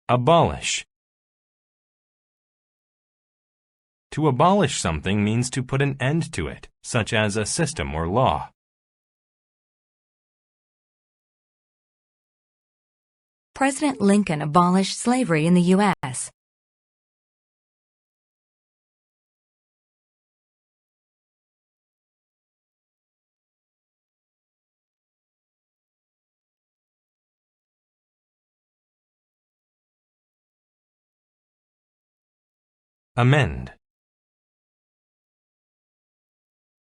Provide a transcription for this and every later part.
Abolish. To abolish something means to put an end to it, such as a system or law. President Lincoln abolished slavery in the U.S. Amend.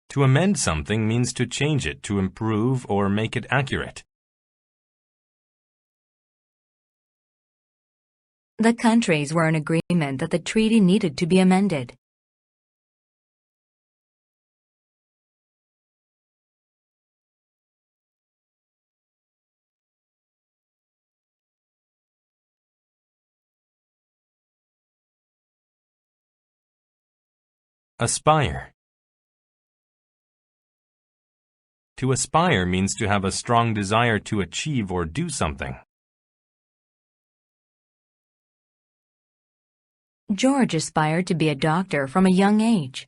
To amend something means to change it to improve or make it accurate. The countries were in agreement that the treaty needed to be amended. Aspire. To aspire means to have a strong desire to achieve or do something. George aspired to be a doctor from a young age.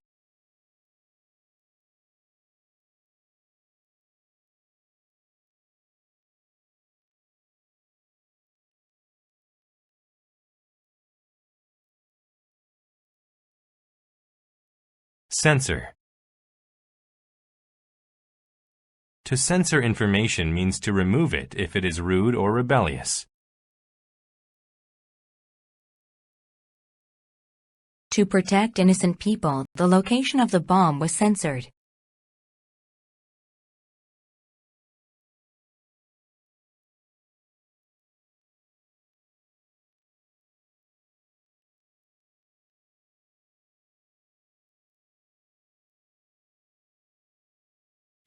Censor. To censor information means to remove it if it is rude or rebellious. To protect innocent people, the location of the bomb was censored.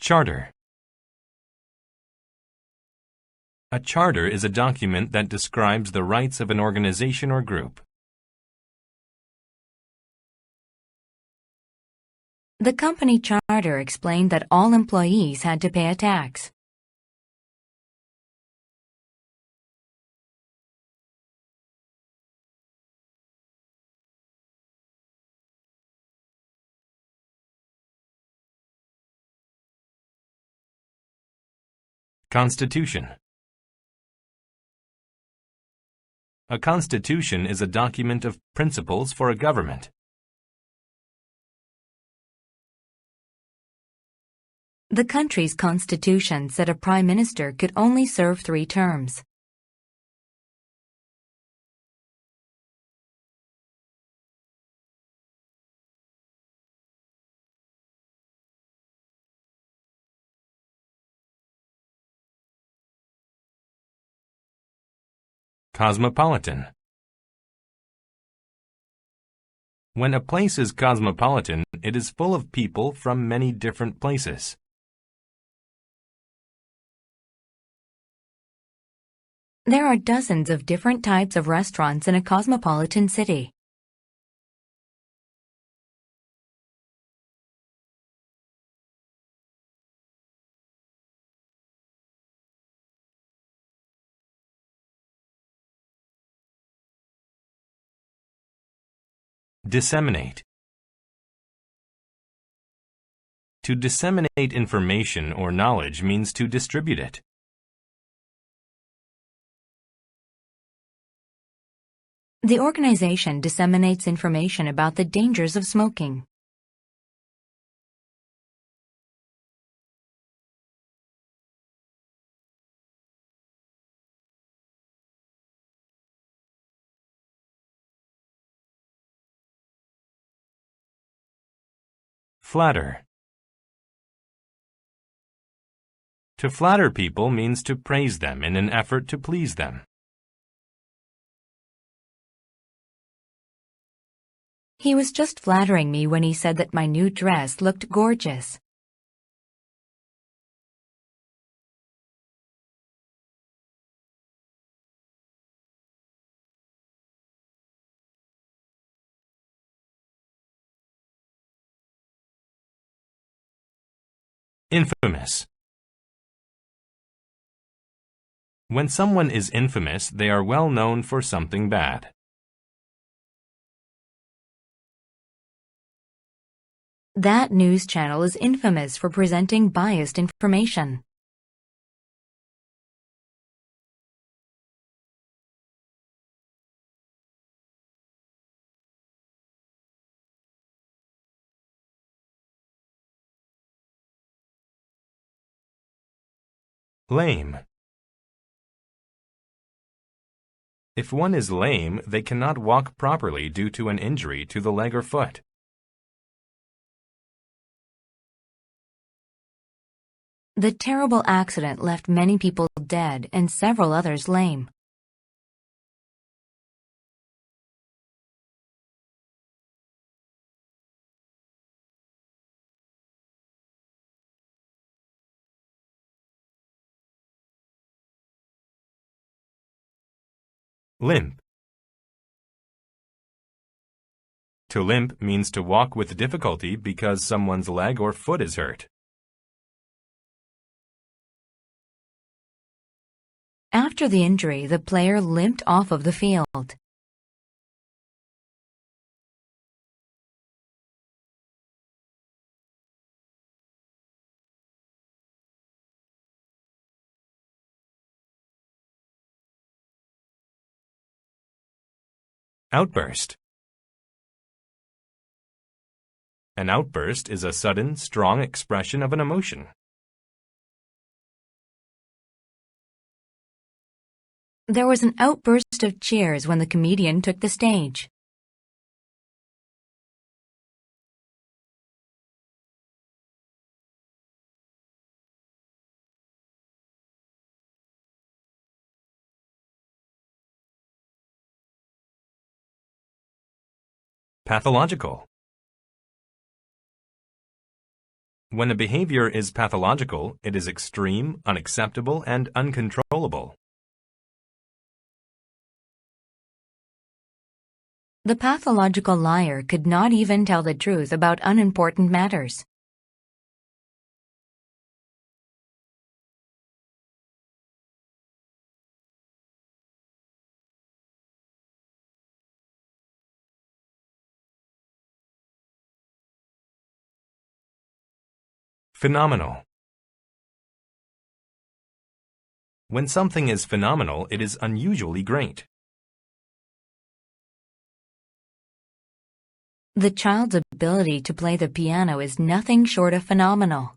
Charter. A charter is a document that describes the rights of an organization or group. The company charter explained that all employees had to pay a tax. Constitution. A constitution is a document of principles for a government. The country's constitution said a prime minister could only serve 3 terms. Cosmopolitan. When a place is cosmopolitan, it is full of people from many different places. There are dozens of different types of restaurants in a cosmopolitan city. Disseminate. To disseminate information or knowledge means to distribute it. The organization disseminates information about the dangers of smoking. Flatter. To flatter people means to praise them in an effort to please them. He was just flattering me when he said that my new dress looked gorgeous. Infamous. When someone is infamous, they are well known for something bad. That news channel is infamous for presenting biased information. Lame. If one is lame, they cannot walk properly due to an injury to the leg or foot. The terrible accident left many people dead and several others lame. Limp. To limp means to walk with difficulty because someone's leg or foot is hurt. After the injury, the player limped off of the field. Outburst. An outburst is a sudden, strong expression of an emotion. There was an outburst of cheers when the comedian took the stage. Pathological. When a behavior is pathological, it is extreme, unacceptable, and uncontrollable. The pathological liar could not even tell the truth about unimportant matters. Phenomenal. When something is phenomenal, it is unusually great. The child's ability to play the piano is nothing short of phenomenal.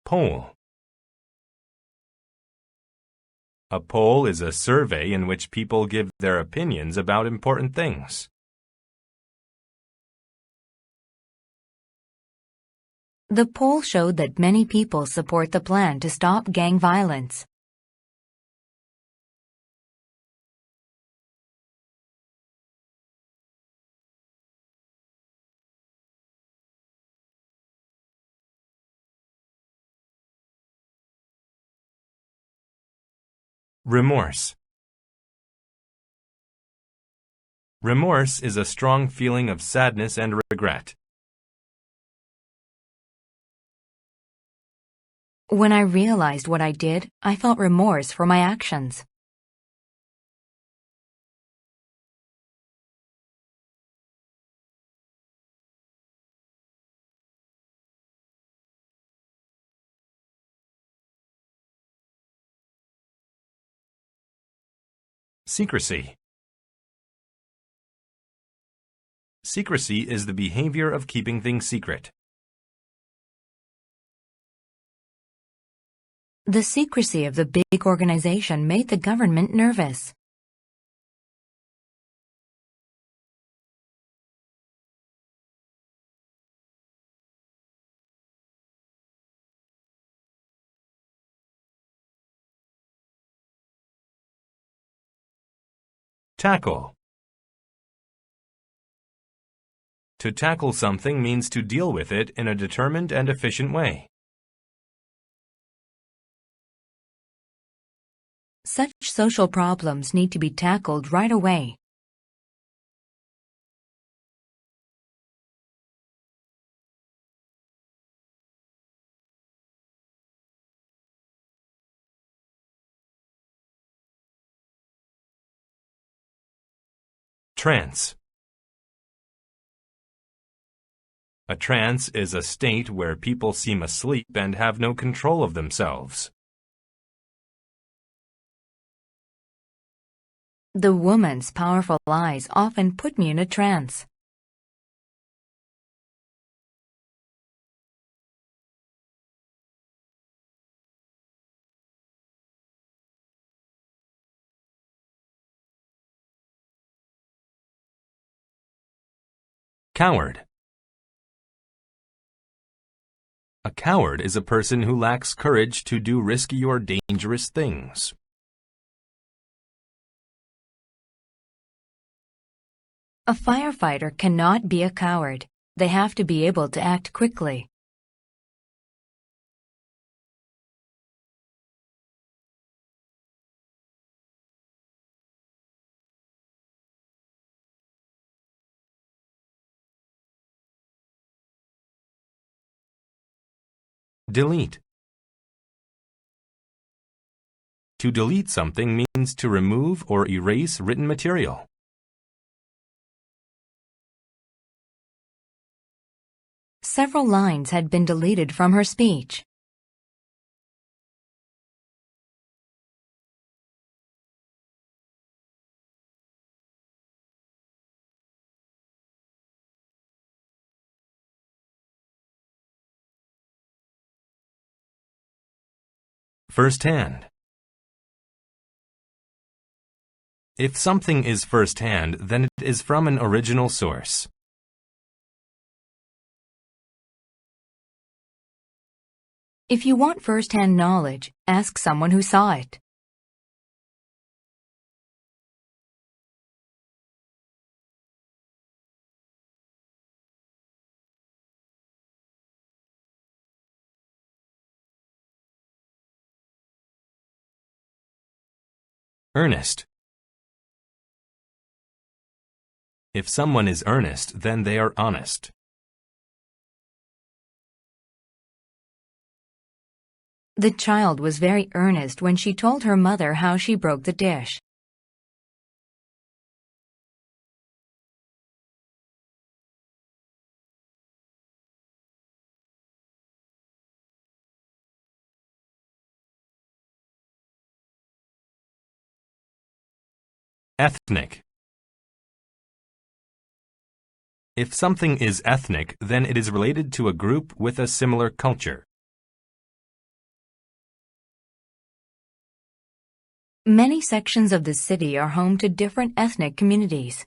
Poll. A poll is a survey in which people give their opinions about important things. The poll showed that many people support the plan to stop gang violence. Remorse. Remorse is a strong feeling of sadness and regret. When I realized what I did, I felt remorse for my actions. Secrecy. Secrecy is the behavior of keeping things secret. The secrecy of the big organization made the government nervous. Tackle. To tackle something means to deal with it in a determined and efficient way. Such social problems need to be tackled right away. Trance. A trance is a state where people seem asleep and have no control of themselves. The woman's powerful eyes often put me in a trance. Coward. A coward is a person who lacks courage to do risky or dangerous things. A firefighter cannot be a coward. They have to be able to act quickly. Delete. To delete something means to remove or erase written material. Several lines had been deleted from her speech. First-hand. If something is first-hand, then it is from an original source. If you want first-hand knowledge, ask someone who saw it. Earnest. If someone is earnest, then they are honest. The child was very earnest when she told her mother how she broke the dish. Ethnic. If something is ethnic, then it is related to a group with a similar culture. Many sections of the city are home to different ethnic communities.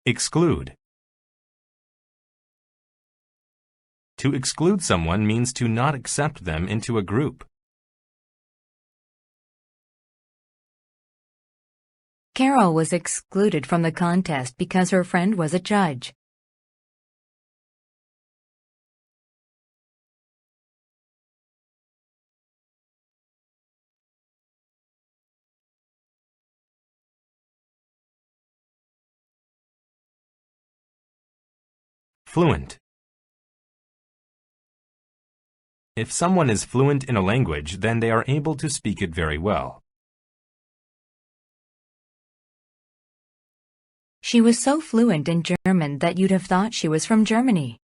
Exclude. To exclude someone means to not accept them into a group. Carol was excluded from the contest because her friend was a judge. Fluent. If someone is fluent in a language, then they are able to speak it very well. She was so fluent in German that you'd have thought she was from Germany.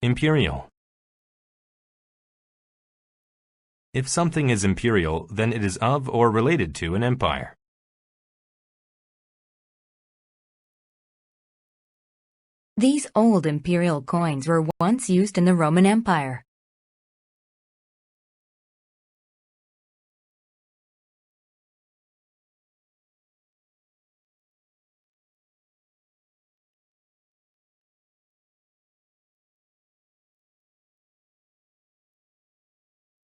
Imperial. If something is imperial, then it is of or related to an empire. These old imperial coins were once used in the Roman Empire.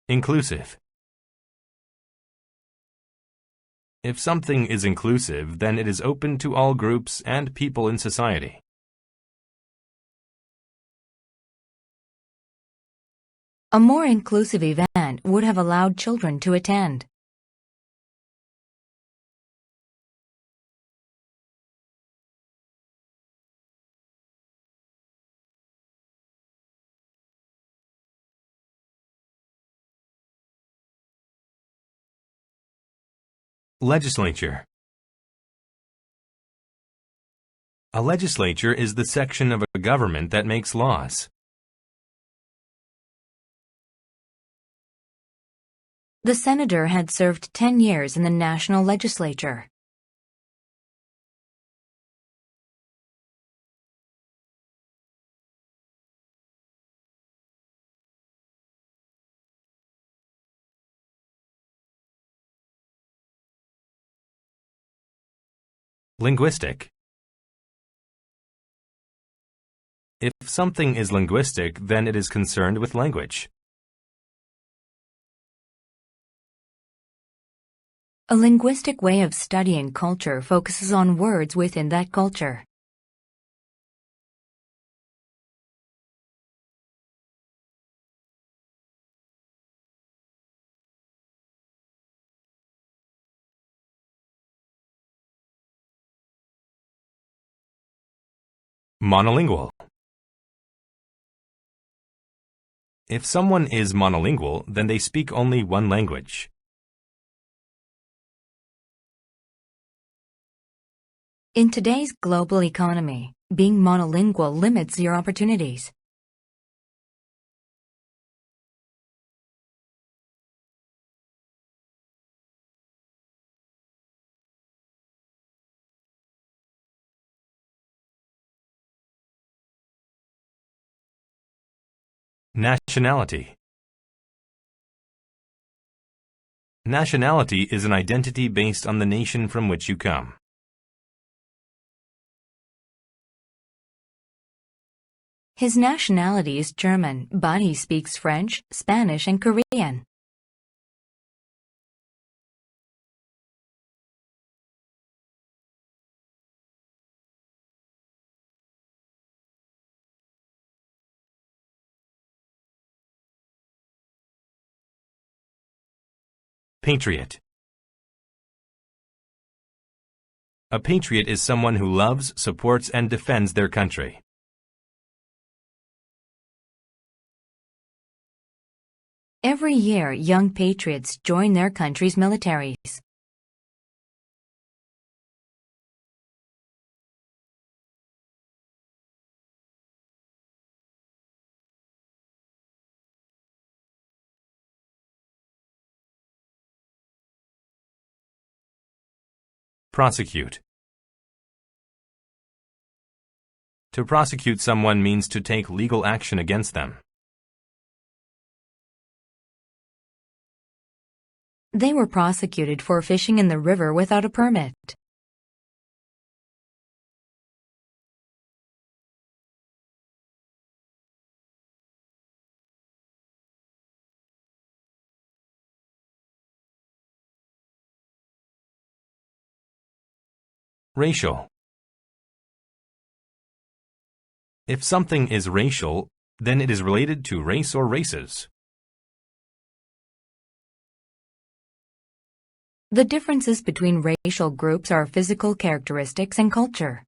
Inclusive. If something is inclusive, then it is open to all groups and people in society. A more inclusive event would have allowed children to attend. Legislature. A legislature is the section of a government that makes laws. The senator had served 10 years in the national legislature. Linguistic. If something is linguistic, then it is concerned with language. A linguistic way of studying culture focuses on words within that culture. Monolingual. If someone is monolingual, then they speak only one language. In today's global economy, being monolingual limits your opportunities. Nationality. Nationality is an identity based on the nation from which you come. His nationality is German, but he speaks French, Spanish, and Korean. Patriot. A patriot is someone who loves, supports, and defends their country. Every year, young patriots join their country's militaries. Prosecute. To prosecute someone means to take legal action against them. They were prosecuted for fishing in the river without a permit. Racial. If something is racial, then it is related to race or races. The differences between racial groups are physical characteristics and culture.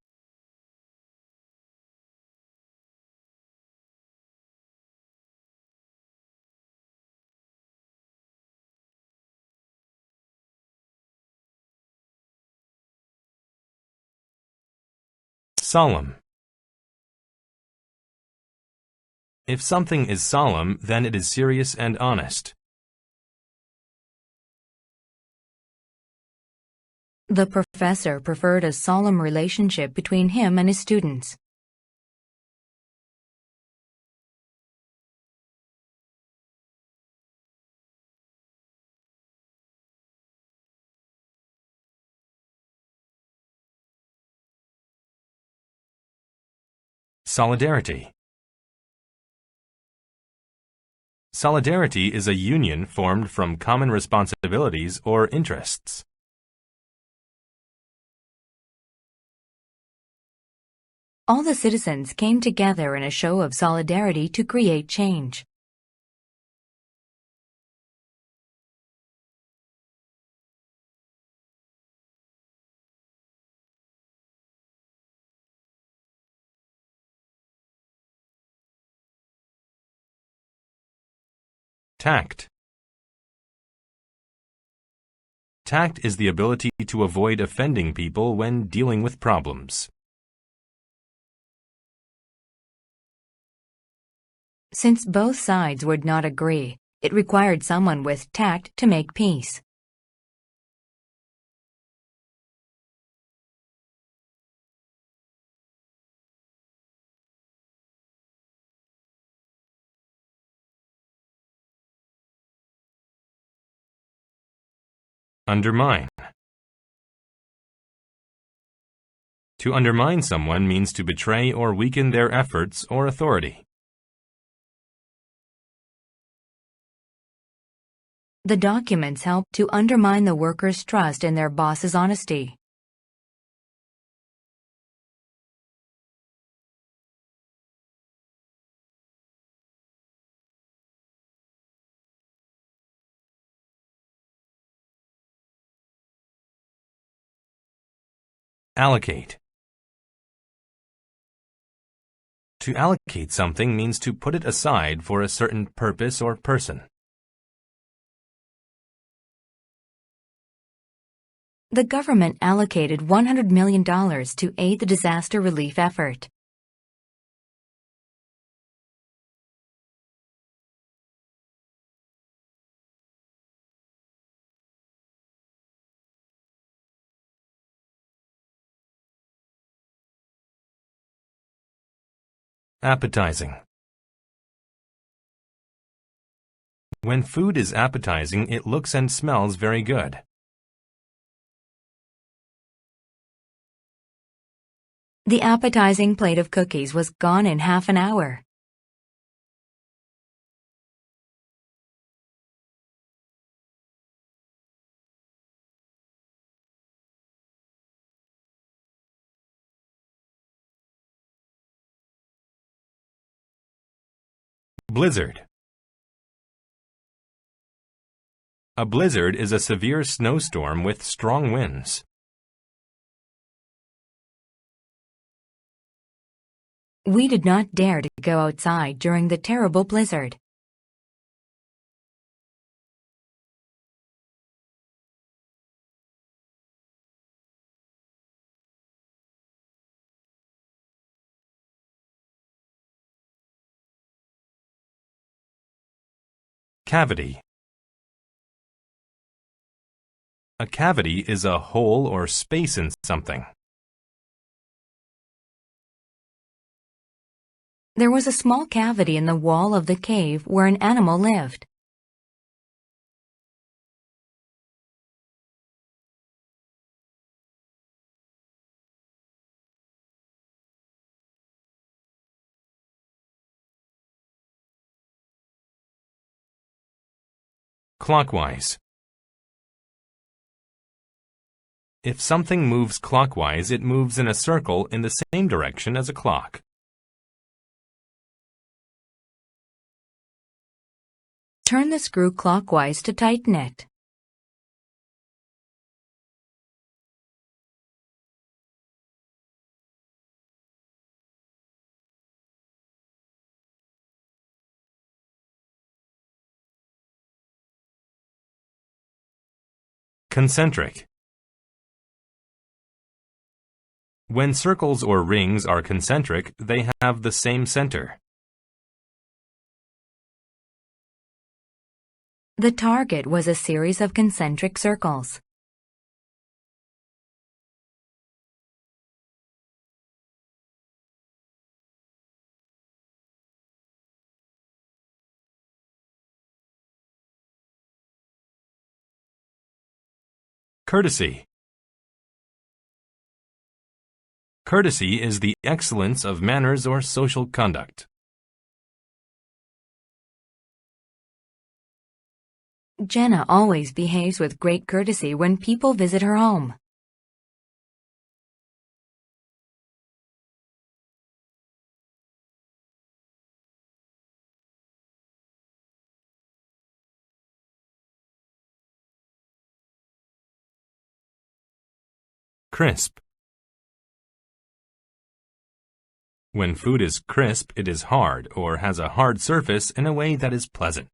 Solemn. If something is solemn, then it is serious and honest. The professor preferred a solemn relationship between him and his students. Solidarity. Solidarity is a union formed from common responsibilities or interests. All the citizens came together in a show of solidarity to create change. Tact. Tact is the ability to avoid offending people when dealing with problems. Since both sides would not agree, it required someone with tact to make peace. Undermine. To undermine someone means to betray or weaken their efforts or authority. The documents helped to undermine the workers' trust in their boss's honesty. Allocate. To allocate something means to put it aside for a certain purpose or person. The government allocated $100 million to aid the disaster relief effort. Appetizing. When food is appetizing, it looks and smells very good. The appetizing plate of cookies was gone in half an hour. Blizzard. A blizzard is a severe snowstorm with strong winds. We did not dare to go outside during the terrible blizzard. Cavity. A cavity is a hole or space in something. There was a small cavity in the wall of the cave where an animal lived. Clockwise. If something moves clockwise, it moves in a circle in the same direction as a clock. Turn the screw clockwise to tighten it. Concentric. When circles or rings are concentric, they have the same center. The target was a series of concentric circles. Courtesy. Courtesy is the excellence of manners or social conduct. Jenna always behaves with great courtesy when people visit her home. Crisp. When food is crisp, it is hard or has a hard surface in a way that is pleasant.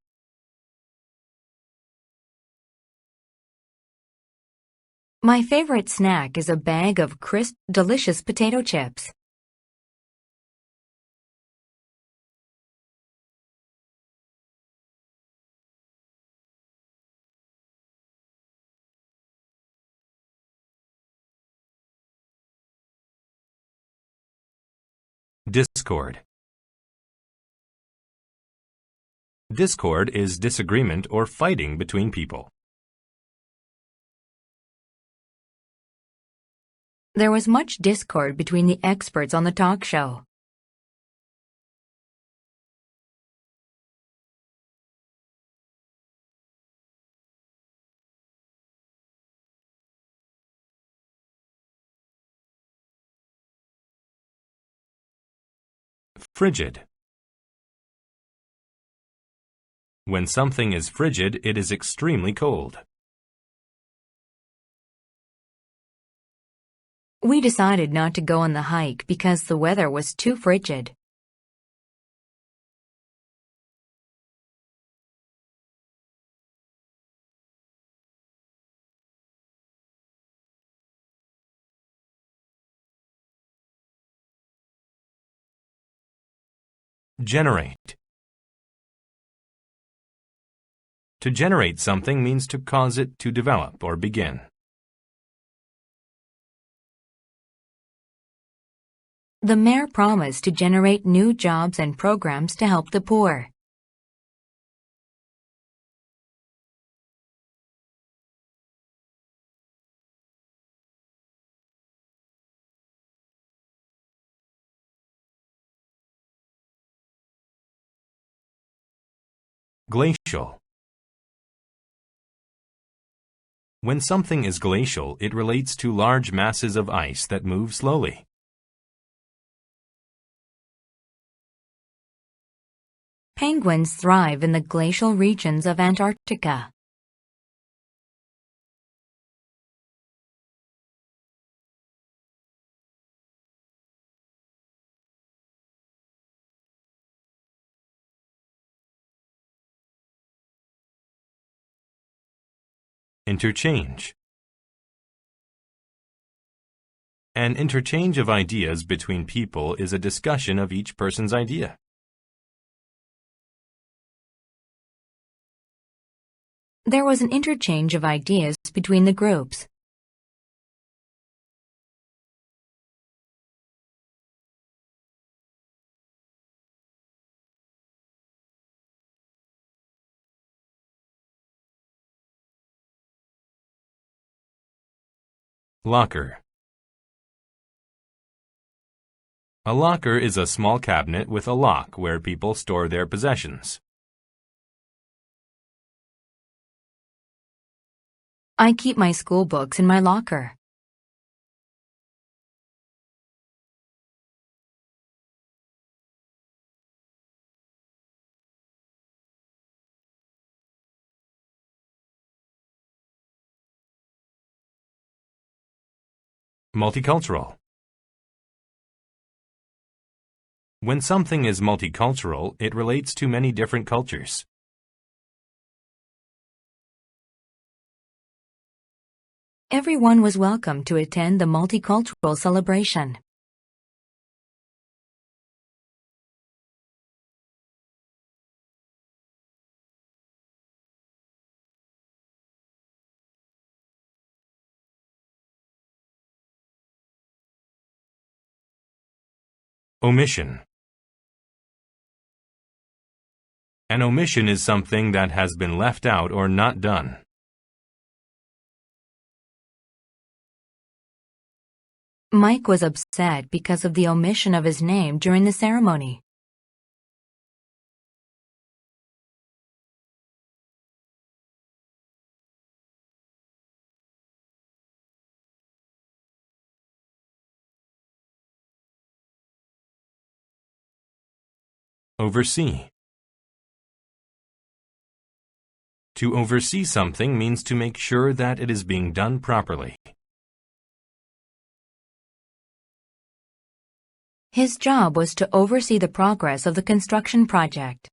My favorite snack is a bag of crisp, delicious potato chips. Discord. Discord is disagreement or fighting between people. There was much discord between the experts on the talk show. Frigid. When something is frigid, it is extremely cold. We decided not to go on the hike because the weather was too frigid. Generate. To generate something means to cause it to develop or begin. The mayor promised to generate new jobs and programs to help the poor. Glacial. When something is glacial, it relates to large masses of ice that move slowly. Penguins thrive in the glacial regions of Antarctica. Interchange. An interchange of ideas between people is a discussion of each person's idea. There was an interchange of ideas between the groups. Locker. A locker is a small cabinet with a lock where people store their possessions. I keep my school books in my locker. Multicultural. When something is multicultural, it relates to many different cultures. Everyone was welcome to attend the multicultural celebration. Omission. An omission is something that has been left out or not done. Mike was upset because of the omission of his name during the ceremony. Oversee. To oversee something means to make sure that it is being done properly. His job was to oversee the progress of the construction project.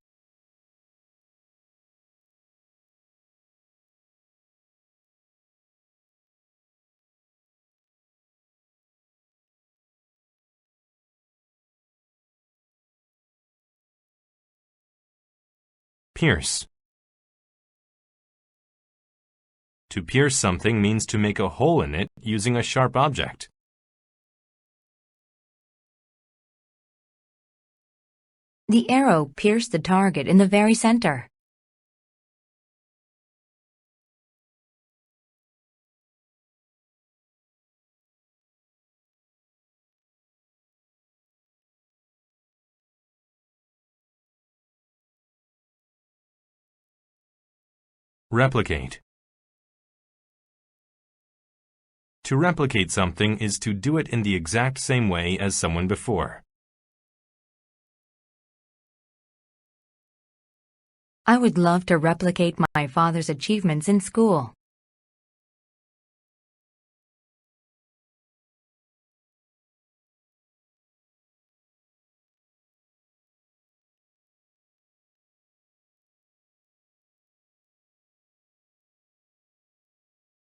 Pierce. To pierce something means to make a hole in it using a sharp object. The arrow pierced the target in the very center. Replicate. To replicate something is to do it in the exact same way as someone before. I would love to replicate my father's achievements in school.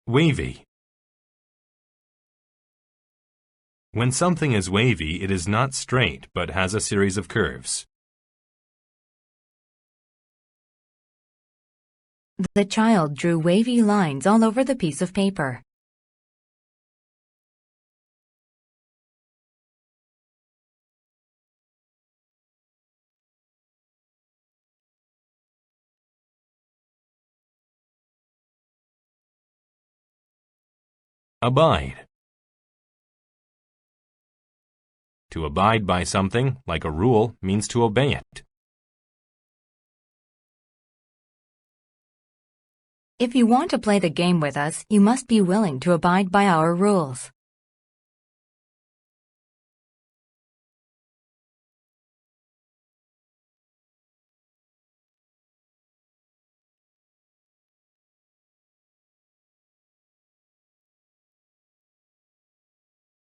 Wavy. When something is wavy, it is not straight but has a series of curves. The child drew wavy lines all over the piece of paper. Abide. To abide by something, like a rule, means to obey it. If you want to play the game with us, you must be willing to abide by our rules.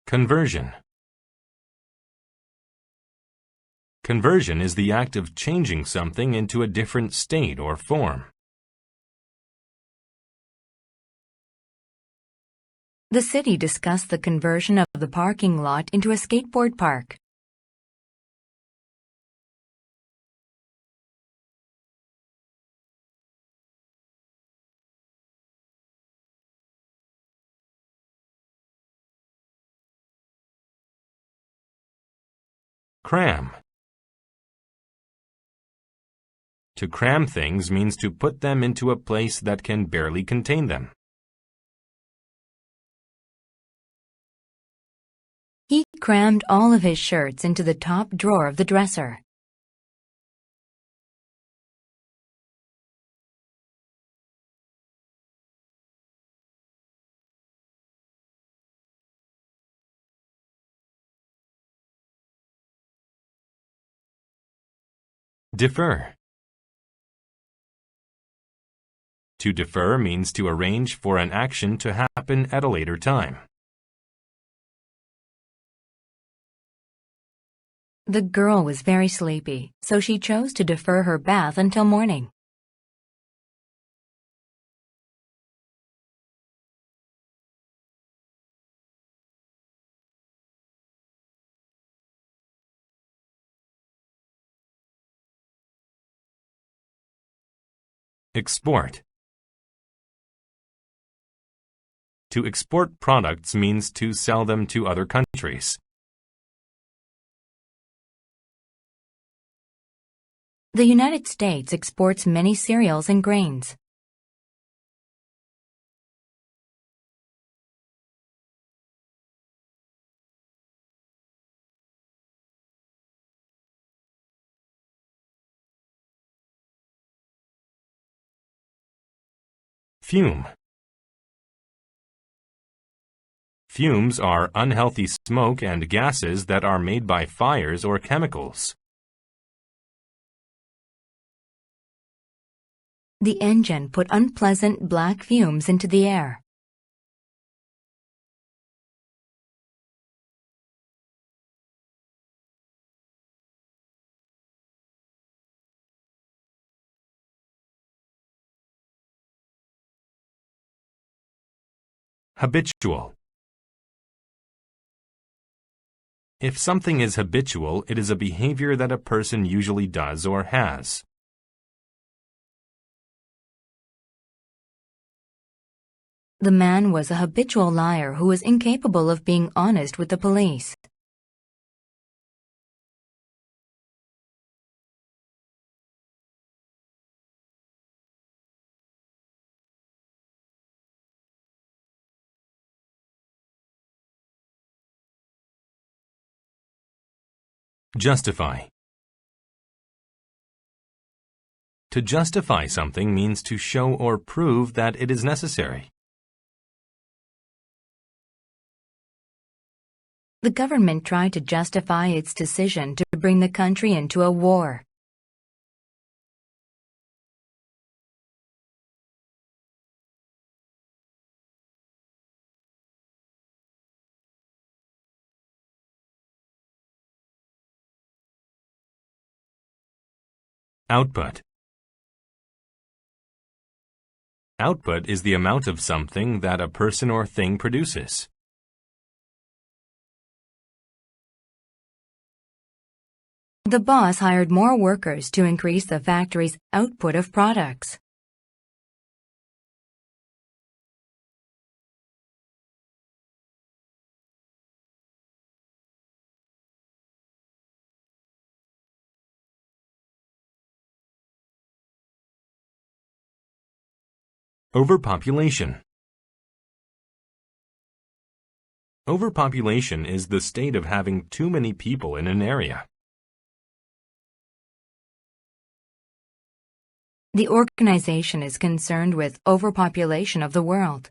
Conversion. Conversion is the act of changing something into a different state or form. The city discussed the conversion of the parking lot into a skateboard park. Cram. To cram things means to put them into a place that can barely contain them. He crammed all of his shirts into the top drawer of the dresser. Defer. To defer means to arrange for an action to happen at a later time. The girl was very sleepy, so she chose to defer her bath until morning. Export. To export products means to sell them to other countries. The United States exports many cereals and grains. Fume. Fumes are unhealthy smoke and gases that are made by fires or chemicals. The engine put unpleasant black fumes into the air. Habitual. If something is habitual, it is a behavior that a person usually does or has. The man was a habitual liar who was incapable of being honest with the police. Justify. To justify something means to show or prove that it is necessary. The government tried to justify its decision to bring the country into a war. Output. Output is the amount of something that a person or thing produces. The boss hired more workers to increase the factory's output of products. Overpopulation. Overpopulation is the state of having too many people in an area. The organization is concerned with overpopulation of the world.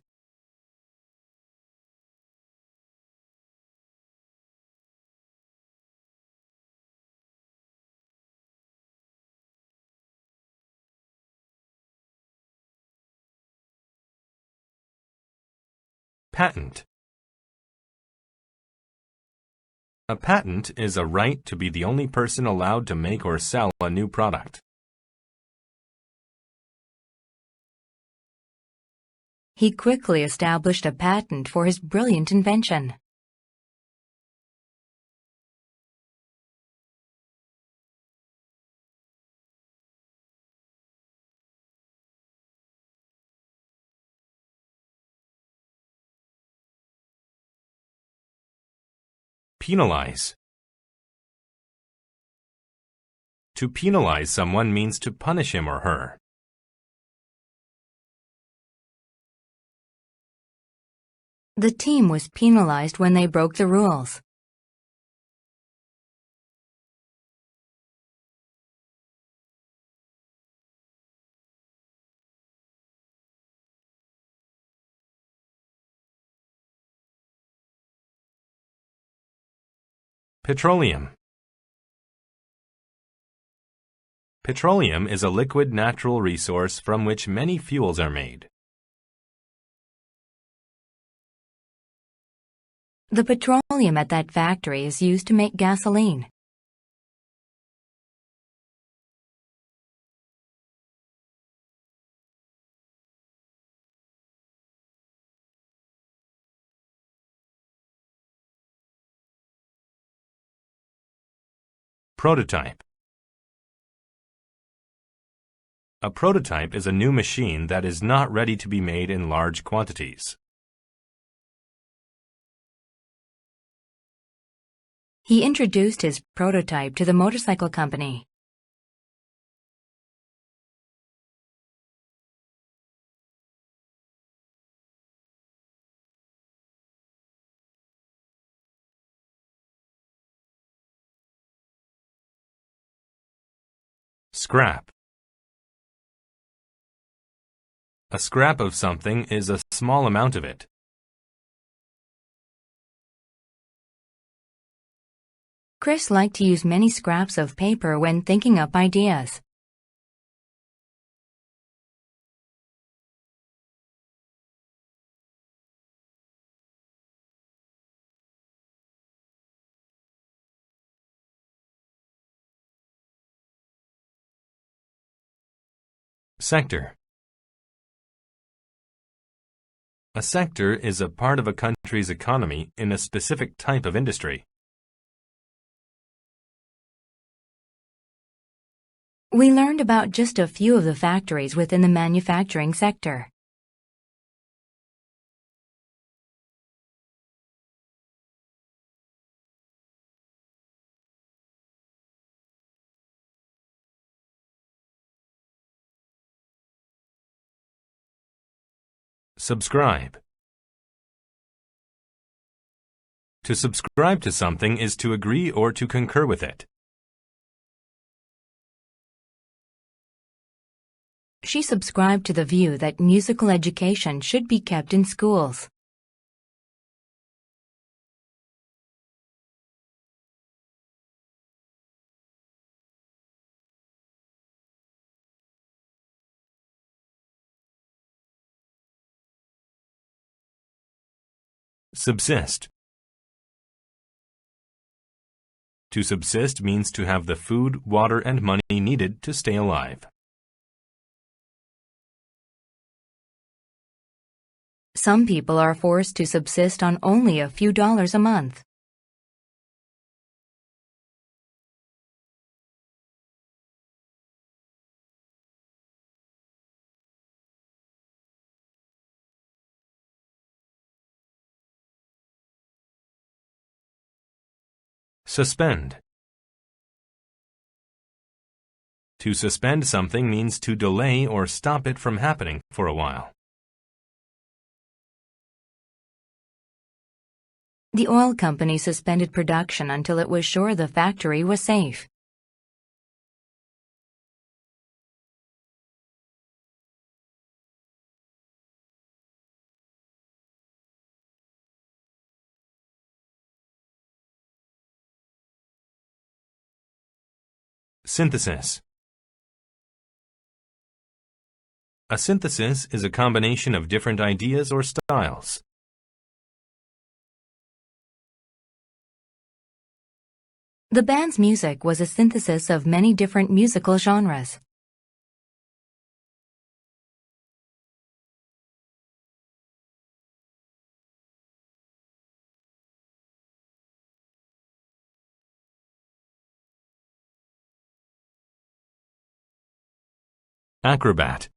Patent. A patent is a right to be the only person allowed to make or sell a new product. He quickly established a patent for his brilliant invention. Penalize. To penalize someone means to punish him or her. The team was penalized when they broke the rules. Petroleum. Petroleum is a liquid natural resource from which many fuels are made. The petroleum at that factory is used to make gasoline. Prototype. A prototype is a new machine that is not ready to be made in large quantities. He introduced his prototype to the motorcycle company. Scrap. A scrap of something is a small amount of it. Chris liked to use many scraps of paper when thinking up ideas. Sector. A sector is a part of a country's economy in a specific type of industry. We learned about just a few of the factories within the manufacturing sector. Subscribe. To subscribe to something is to agree or to concur with it. She subscribed to the view that musical education should be kept in schools. Subsist. To subsist means to have the food, water, and money needed to stay alive. Some people are forced to subsist on only a few dollars a month. Suspend. To suspend something means to delay or stop it from happening for a while. The oil company suspended production until it was sure the factory was safe. Synthesis. A synthesis is a combination of different ideas or styles. The band's music was a synthesis of many different musical genres. Acrobat.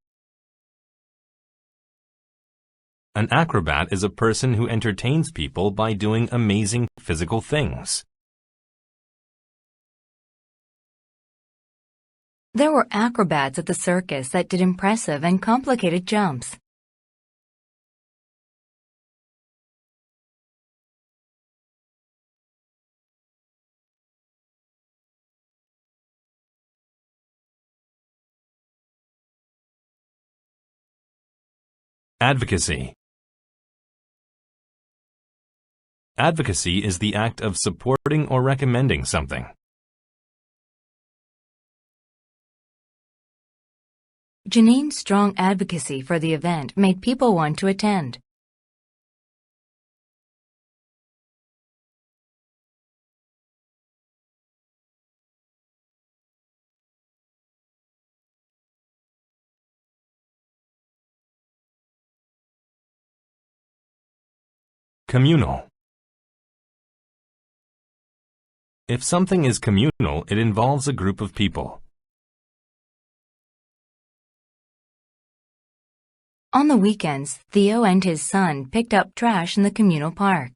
An acrobat is a person who entertains people by doing amazing physical things. There were acrobats at the circus that did impressive and complicated jumps. Advocacy. Advocacy is the act of supporting or recommending something. Janine's strong advocacy for the event made people want to attend. Communal. If something is communal, it involves a group of people. On the weekends, Theo and his son picked up trash in the communal park.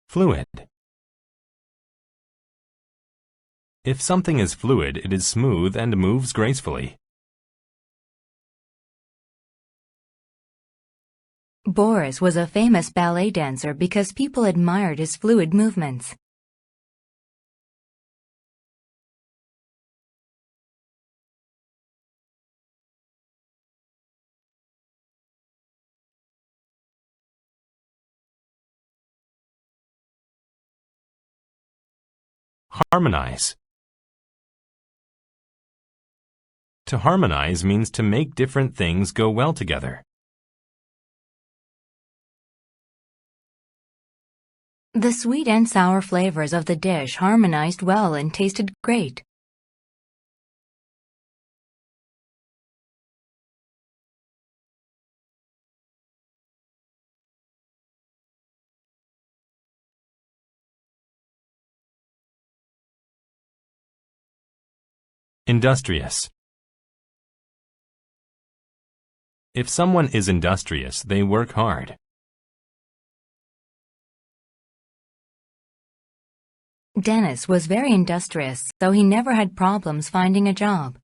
Fluid. If something is fluid, it is smooth and moves gracefully. Boris was a famous ballet dancer because people admired his fluid movements. Harmonize. To harmonize means to make different things go well together. The sweet and sour flavors of the dish harmonized well and tasted great. Industrious. If someone is industrious, they work hard. Dennis was very industrious, so he never had problems finding a job.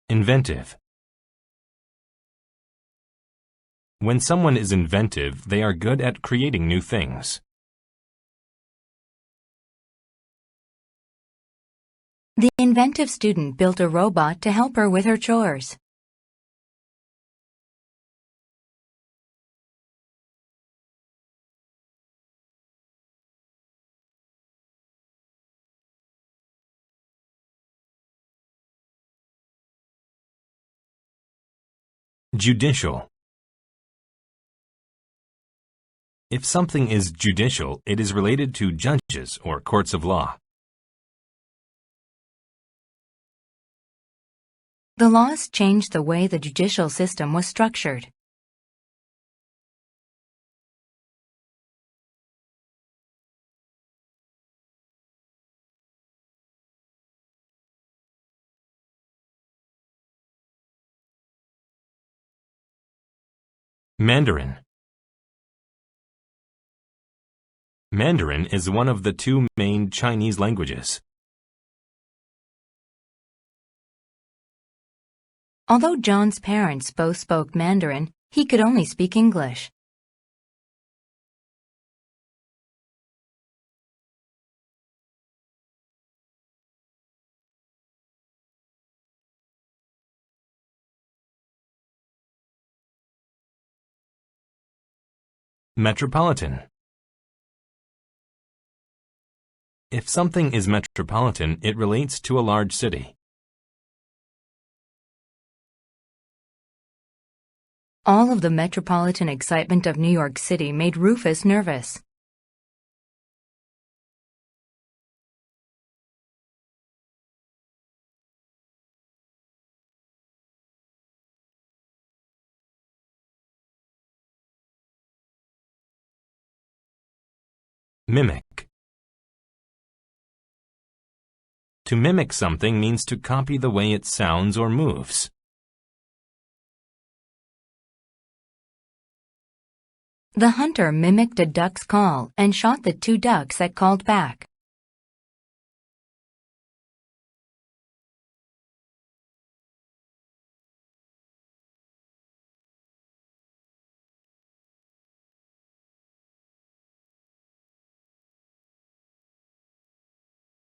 Inventive. When someone is inventive, they are good at creating new things. The inventive student built a robot to help her with her chores. Judicial. If something is judicial, it is related to judges or courts of law. The laws changed the way the judicial system was structured. Mandarin. Mandarin is one of the two main Chinese languages. Although John's parents both spoke Mandarin, he could only speak English. Metropolitan. If something is metropolitan, it relates to a large city. All of the metropolitan excitement of New York City made Rufus nervous. Mimic. To mimic something means to copy the way it sounds or moves. The hunter mimicked a duck's call and shot the two ducks that called back.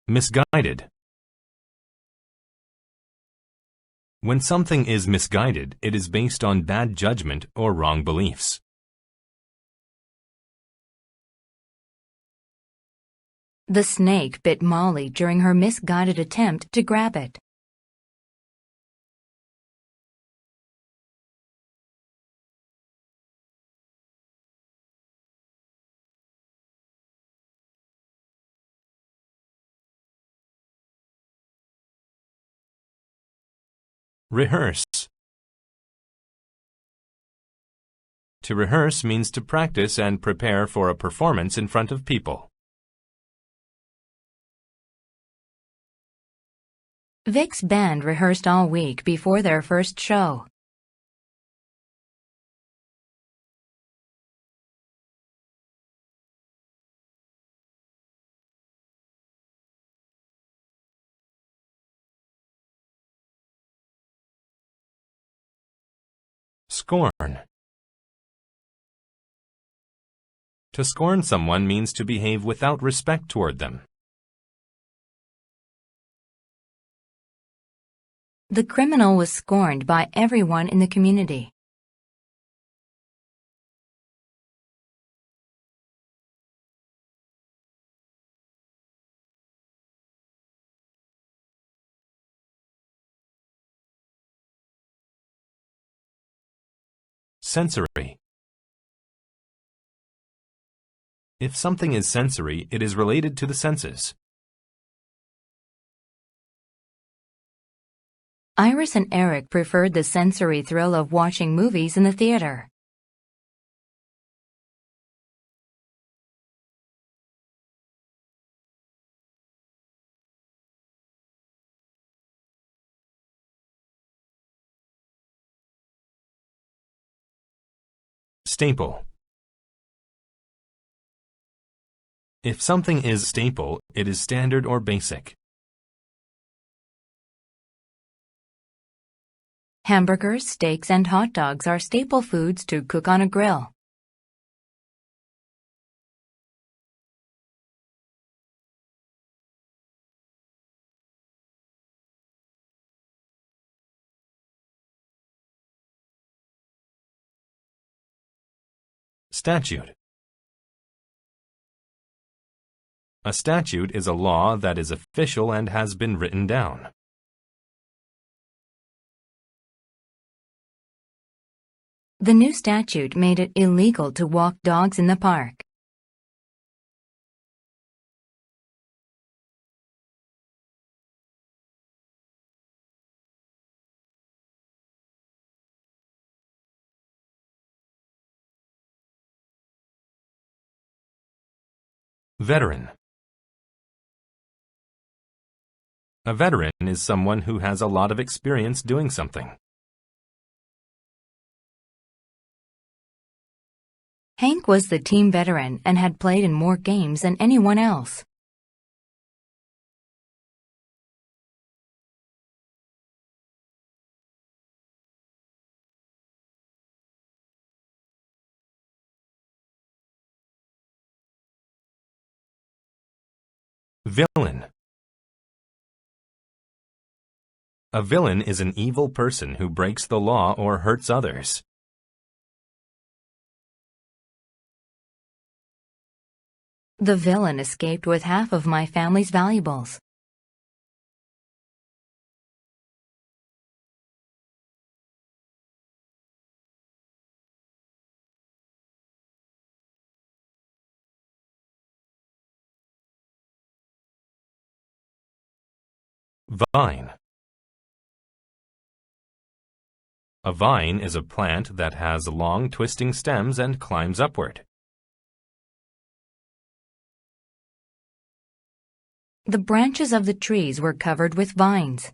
Misguided. When something is misguided, it is based on bad judgment or wrong beliefs. The snake bit Molly during her misguided attempt to grab it. Rehearse. To rehearse means to practice and prepare for a performance in front of people. Vic's band rehearsed all week before their first show. Scorn. To scorn someone means to behave without respect toward them. The criminal was scorned by everyone in the community. Sensory. If something is sensory, it is related to the senses. Iris and Eric preferred the sensory thrill of watching movies in the theater. Staple. If something is staple, it is standard or basic. Hamburgers, steaks, and hot dogs are staple foods to cook on a grill. Statute. A statute is a law that is official and has been written down. The new statute made it illegal to walk dogs in the park. Veteran. A veteran is someone who has a lot of experience doing something. Hank was the team veteran and had played in more games than anyone else. Villain. A villain is an evil person who breaks the law or hurts others. The villain escaped with half of my family's valuables. Vine. A vine is a plant that has long twisting stems and climbs upward. The branches of the trees were covered with vines.